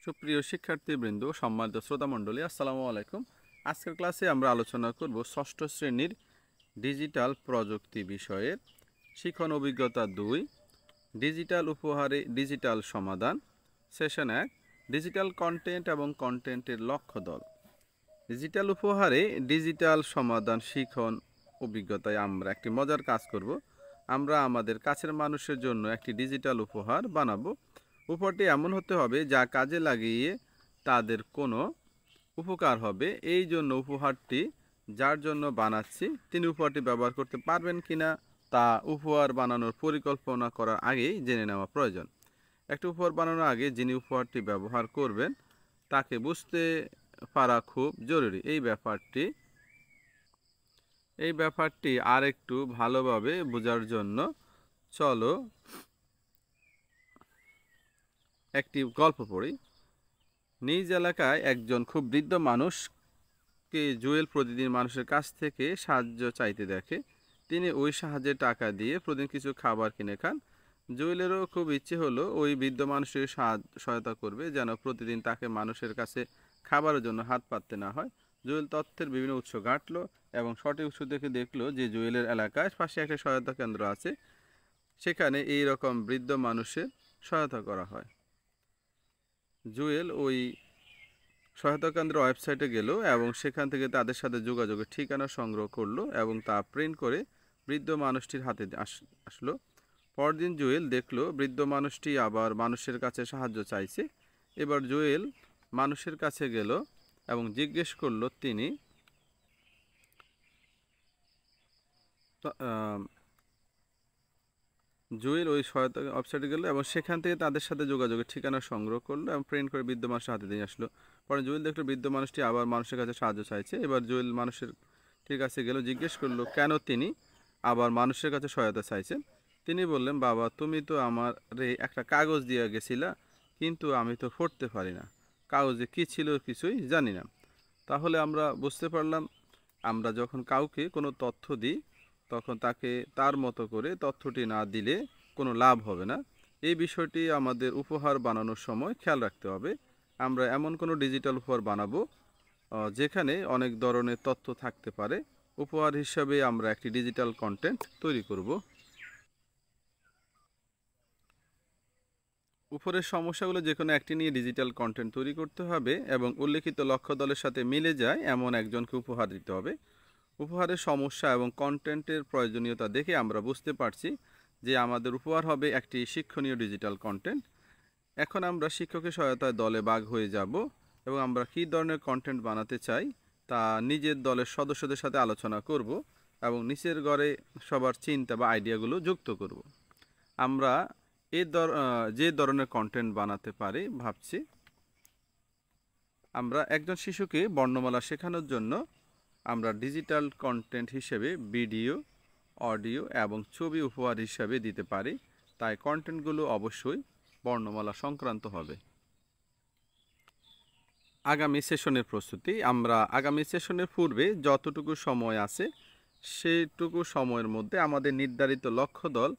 সুপ্রিয় শিক্ষার্থীবৃন্দ, সম্মানিত শ্রোতামণ্ডলী, আসসালামু আলাইকুম। আজকের ক্লাসে আমরা আলোচনা করব ষষ্ঠ শ্রেণীর ডিজিটাল প্রযুক্তি বিষয়ের শিখন অভিজ্ঞতা 2, ডিজিটাল উপহারে ডিজিটাল সমাধান, সেশন 1, ডিজিটাল কন্টেন্ট এবং কন্টেন্টের লক্ষ্য দল। ডিজিটাল উপহারে ডিজিটাল সমাধান শিখন অভিজ্ঞতায় আমরা একটি মজার কাজ করব। আমরা আমাদের কাছের মানুষের জন্য একটি ডিজিটাল উপহার বানাবো। উপহারটি এমন হতে হবে যা কাজে লাগিয়ে তাদের কোনো উপকার হবে। এই জন্য উপহারটি যার জন্য বানাচ্ছি তিনি উপহারটি ব্যবহার করতে পারবেন কিনা তা উপহার বানানোর পরিকল্পনা করার আগেই জেনে নেওয়া প্রয়োজন। একটি উপহার বানানোর আগে যিনি উপহারটি ব্যবহার করবেন তাকে বুঝতে পারা খুব জরুরি। এই ব্যাপারটি আর একটু ভালোভাবে বোঝার জন্য চলো একটি গল্প পড়ি। নিজ এলাকায় একজন খুব বৃদ্ধ মানুষকে জুয়েল প্রতিদিন মানুষের কাছ থেকে সাহায্য চাইতে দেখে। তিনি ওই সাহায্যের টাকা দিয়ে প্রতিদিন কিছু খাবার কিনে খান। জুয়েলেরও খুব ইচ্ছে হলো ওই বৃদ্ধ মানুষের সহায়তা করবে, যেন প্রতিদিন তাকে মানুষের কাছে খাবারের জন্য হাত পাততে না হয়। জুয়েল তথ্যের বিভিন্ন উৎস ঘাঁটলো এবং সঠিক উৎস থেকে দেখলো যে জুয়েলের এলাকায় পাশে একটা সহায়তা কেন্দ্র আছে, সেখানে এই রকম বৃদ্ধ মানুষের সহায়তা করা হয়। জুয়েল ওই সহায়তা কেন্দ্রের ওয়েবসাইটে গেল এবং সেখান থেকে তাদের সাথে যোগাযোগের ঠিকানা সংগ্রহ করলো এবং তা প্রিন্ট করে বৃদ্ধ মানুষটির হাতে আসলো। পরদিন জুয়েল দেখলো বৃদ্ধ মানুষটি আবার মানুষের কাছে সাহায্য চাইছে। এবার জুয়েল মানুষের কাছে গেল এবং জিজ্ঞেস করলো তিনি জুয়েল ওই সহায়তা ওয়েবসাইটে গেল এবং সেখান থেকে তাদের সাথে যোগাযোগের ঠিকানা সংগ্রহ করলো এবং প্রিন্ট করে বৃদ্ধ মানুষের হাতে দিয়ে আসলো। পরে জুয়েল দেখলো বৃদ্ধ মানুষটি আবার মানুষের কাছে সাহায্য চাইছে। এবার জুয়েল মানুষের কাছে গেল, জিজ্ঞেস করলো কেন তিনি আবার মানুষের কাছে সহায়তা চাইছেন। তিনি বললেন, বাবা, তুমি তো আমারে একটা কাগজ দিয়ে গেছিলা, কিন্তু আমি তো পড়তে পারি না, কাগজে কী ছিল কিছুই জানি না। তাহলে আমরা বুঝতে পারলাম, আমরা যখন কাউকে কোনো তথ্য দিই তখন তাকে তার মতো করে তথ্যটি না দিলে কোনো লাভ হবে না। এই বিষয়টি আমাদের উপহার বানানোর সময় খেয়াল রাখতে হবে। আমরা এমন কোনো ডিজিটাল উপহার বানাবো যেখানে অনেক ধরনের তথ্য থাকতে পারে। উপহার হিসাবে আমরা একটি ডিজিটাল কন্টেন্ট তৈরি করব। উপরের সমস্যাগুলো যে কোনো একটি নিয়ে ডিজিটাল কন্টেন্ট তৈরি করতে হবে এবং উল্লেখিত লক্ষ্য দলের সাথে মিলে যায় এমন একজনকে উপহার দিতে হবে। উপহারের সমস্যা এবং কন্টেন্টের প্রয়োজনীয়তা দেখে আমরা বুঝতে পারছি যে আমাদের উপহার হবে একটি শিক্ষণীয় ডিজিটাল কন্টেন্ট। এখন আমরা শিক্ষকের সহায়তায় দলে ভাগ হয়ে যাব এবং আমরা কী ধরনের কন্টেন্ট বানাতে চাই তা নিজের দলের সদস্যদের সাথে আলোচনা করব এবং নিচের ঘরে সবার চিন্তা বা আইডিয়াগুলো যুক্ত করব। আমরা যে ধরনের কন্টেন্ট বানাতে পারি ভাবছি। আমরা একজন শিশুকে বর্ণমালা শেখানোর জন্য আমরা ডিজিটাল কন্টেন্ট হিসেবে ভিডিও, অডিও এবং ছবি উপহার হিসাবে দিতে পারি। তাই কন্টেন্টগুলো অবশ্যই বর্ণমালা সংক্রান্ত হবে। আগামী সেশনের প্রস্তুতি। আমরা আগামী সেশনের পূর্বে যতটুকু সময় আছে সেইটুকু সময়ের মধ্যে আমাদের নির্ধারিত লক্ষ্য দল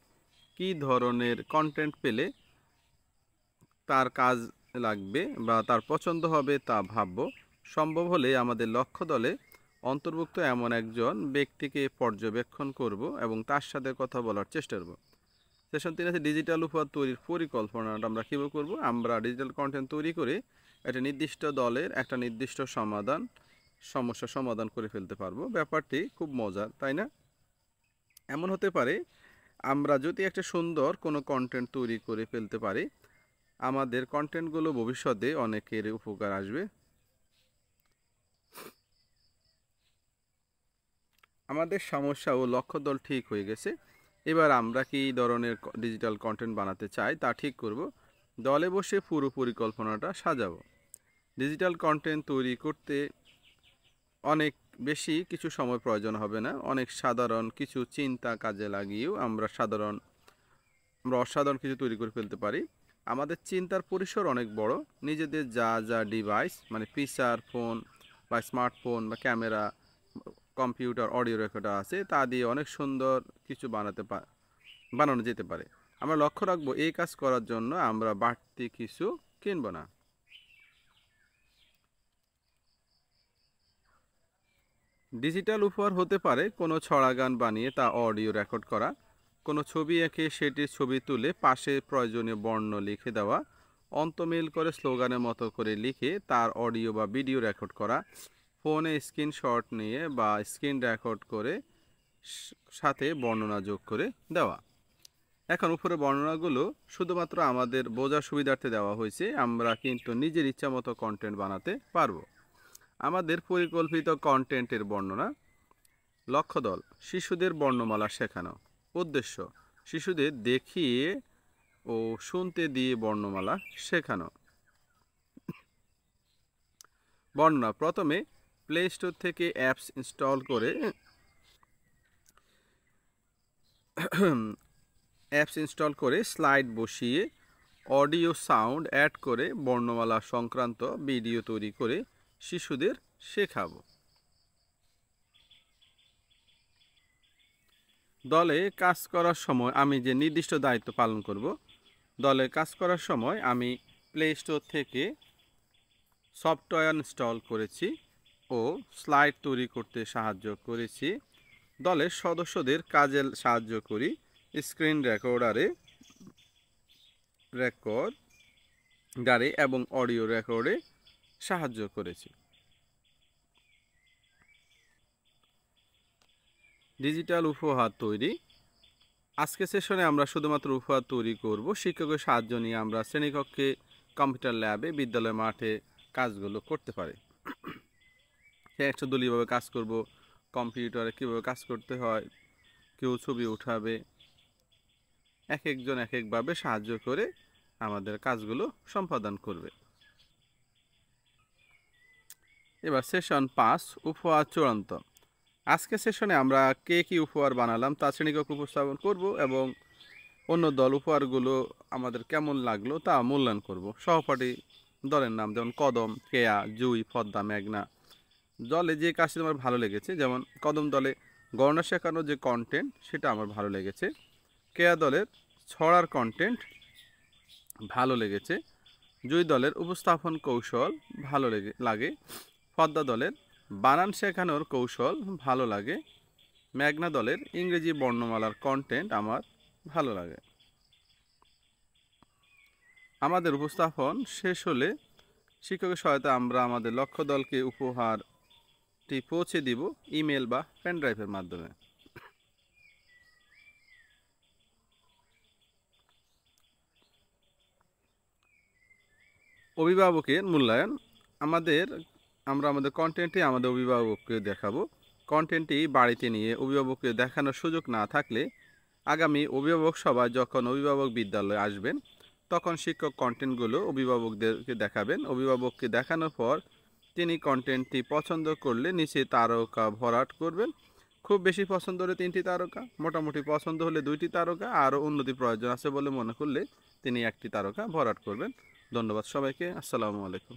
কী ধরনের কন্টেন্ট পেলে তার কাজ লাগবে বা তার পছন্দ হবে তা ভাবব। সম্ভব হলে আমাদের লক্ষ্য দলে অন্তর্ভুক্ত এমন একজন ব্যক্তিকে পর্যবেক্ষণ করব এবং তার সাথে কথা বলার চেষ্টা করব। সেশন 3 আছে ডিজিটাল উপহার তৈরির পরিকল্পনাটা আমরা কীভাবে করব। আমরা ডিজিটাল কন্টেন্ট তৈরি করে একটা নির্দিষ্ট দলের একটা নির্দিষ্ট সমস্যা সমাধান করে ফেলতে পারবো। ব্যাপারটি খুব মজার, তাই না? এমন হতে পারে আমরা যদি একটা সুন্দর কোনো কন্টেন্ট তৈরি করে ফেলতে পারি, আমাদের কন্টেন্টগুলো ভবিষ্যতে অনেকের উপকার আসবে। আমাদের সমস্যা ও লক্ষ্য দল ঠিক হয়ে গেছে। এবার আমরা কী ধরনের ডিজিটাল কন্টেন্ট বানাতে চাই তা ঠিক করব। দলে বসে পুরো পরিকল্পনাটা সাজাবো। ডিজিটাল কন্টেন্ট তৈরি করতে অনেক বেশি কিছু সময় প্রয়োজন হবে না। অনেক সাধারণ কিছু চিন্তা কাজে লাগিয়েও আমরা অসাধারণ কিছু তৈরি করে ফেলতে পারি। আমাদের চিন্তার পরিসর অনেক বড়। নিজেদের যা ডিভাইস মানে পিসার, ফোন বা স্মার্টফোন বা ক্যামেরা, কম্পিউটার, অডিও রেকর্ডার আছে তা দিয়ে অনেক সুন্দর কিছু বানানো যেতে পারে। আমরা লক্ষ্য রাখবো এই কাজ করার জন্য আমরা বাড়তি কিছু কিনব না। ডিজিটাল উপহার হতে পারে কোনো ছড়া গান বানিয়ে তা অডিও রেকর্ড করা, কোনো ছবি এঁকে সেটির ছবি তুলে পাশে প্রয়োজনীয় বর্ণ লিখে দেওয়া, অন্তমিল করে স্লোগানের মতো করে লিখে তার অডিও বা ভিডিও রেকর্ড করা, ফোনে স্ক্রিনশট নিয়ে বা স্ক্রিন রেকর্ড করে সাথে বর্ণনা যোগ করে দেওয়া। এখন উপরে বর্ণনাগুলো শুধুমাত্র আমাদের বোঝার সুবিধার্থে দেওয়া হয়েছে, আমরা কিন্তু নিজের ইচ্ছা মতো কন্টেন্ট বানাতে পারবো। আমাদের পরিকল্পিত কন্টেন্টের বর্ণনা। লক্ষ্যদল: শিশুদের বর্ণমালা শেখানো। উদ্দেশ্য: শিশুদের দেখিয়ে ও শুনতে দিয়ে বর্ণমালা শেখানো। বর্ণনা: প্রথমে প্লে স্টোর থেকে অ্যাপস ইনস্টল করে স্লাইড বসিয়ে অডিও সাউন্ড অ্যাড করে বর্ণমালা সংক্রান্ত ভিডিও তৈরি করে শিশুদের শেখাবো। দলে কাজ করার সময় আমি যে নির্দিষ্ট দায়িত্ব পালন করব, দলে কাজ করার সময় আমি প্লে স্টোর থেকে সফটওয়্যার ইনস্টল করেছি ও স্লাইড তৈরি করতে সাহায্য করেছি। দলের সদস্যদের কাজে সাহায্য করি, স্ক্রিন রেকর্ডারে এবং অডিও রেকর্ডে সাহায্য করেছি। ডিজিটাল উপহার তৈরি। আজকের সেশনে আমরা শুধুমাত্র উপহার তৈরি করব। শিক্ষকের সাহায্য নিয়ে আমরা শ্রেণীকক্ষে, কম্পিউটার ল্যাবে, বিদ্যালয় মাঠে কাজগুলো করতে পারি। একটা দলীয়ভাবে কাজ করব, কম্পিউটারে কীভাবে কাজ করতে হয়, কেউ ছবি উঠাবে, এক একজন এক একভাবে সাহায্য করে আমাদের কাজগুলো সম্পাদন করবে। এবার সেশন 5, উপহার চূড়ান্ত। আজকে সেশনে আমরা কে কী উপহার বানালাম তা শ্রেণীকক্ষে উপস্থাপন করব এবং অন্য দল উপহারগুলো আমাদের কেমন লাগলো তা মূল্যায়ন করব। সহপাঠী দলের নাম যেমন কদম, কেয়া, জুই, পদ্মা, মেঘনা। দলে যে কাজটি আমার ভালো লেগেছে, যেমন কদম দলে গণনা শেখানোর যে কন্টেন্ট সেটা আমার ভালো লেগেছে। কেয়া দলের ছড়ার কন্টেন্ট ভালো লেগেছে। জুই দলের উপস্থাপন কৌশল ভালো লাগে। পদ্মা দলের বানান শেখানোর কৌশল ভালো লাগে। মেঘনা দলের ইংরেজি বর্ণমালার কন্টেন্ট আমার ভালো লাগে। আমাদের উপস্থাপন শেষ হলে শিক্ষকের সহায়তায় আমরা আমাদের লক্ষ্য দলকে উপহারটি পৌঁছে দিব ইমেল বা পেনড্রাইভের মাধ্যমে। অভিভাবকের মূল্যায়ন। আমরা আমাদের কন্টেন্টে আমাদের অভিভাবককে দেখাবো। কন্টেন্টটি বাড়িতে নিয়ে অভিভাবককে দেখানোর সুযোগ না থাকলে আগামী অভিভাবক সভায় যখন অভিভাবক বিদ্যালয়ে আসবেন তখন শিক্ষক কন্টেন্টগুলো অভিভাবকদেরকে দেখাবেন। অভিভাবককে দেখানোর পর তিনি কন্টেন্টটি পছন্দ করলে নিচে তারকা ভরাট করবেন। খুব বেশি পছন্দ হলে 3টি তারকা, মোটামুটি পছন্দ হলে 2টি তারকা, আরও উন্নতি প্রয়োজন আছে বলে মনে করলে তিনি 1টি তারকা ভরাট করবেন। ধন্যবাদ সবাইকে। আসসালামু আলাইকুম।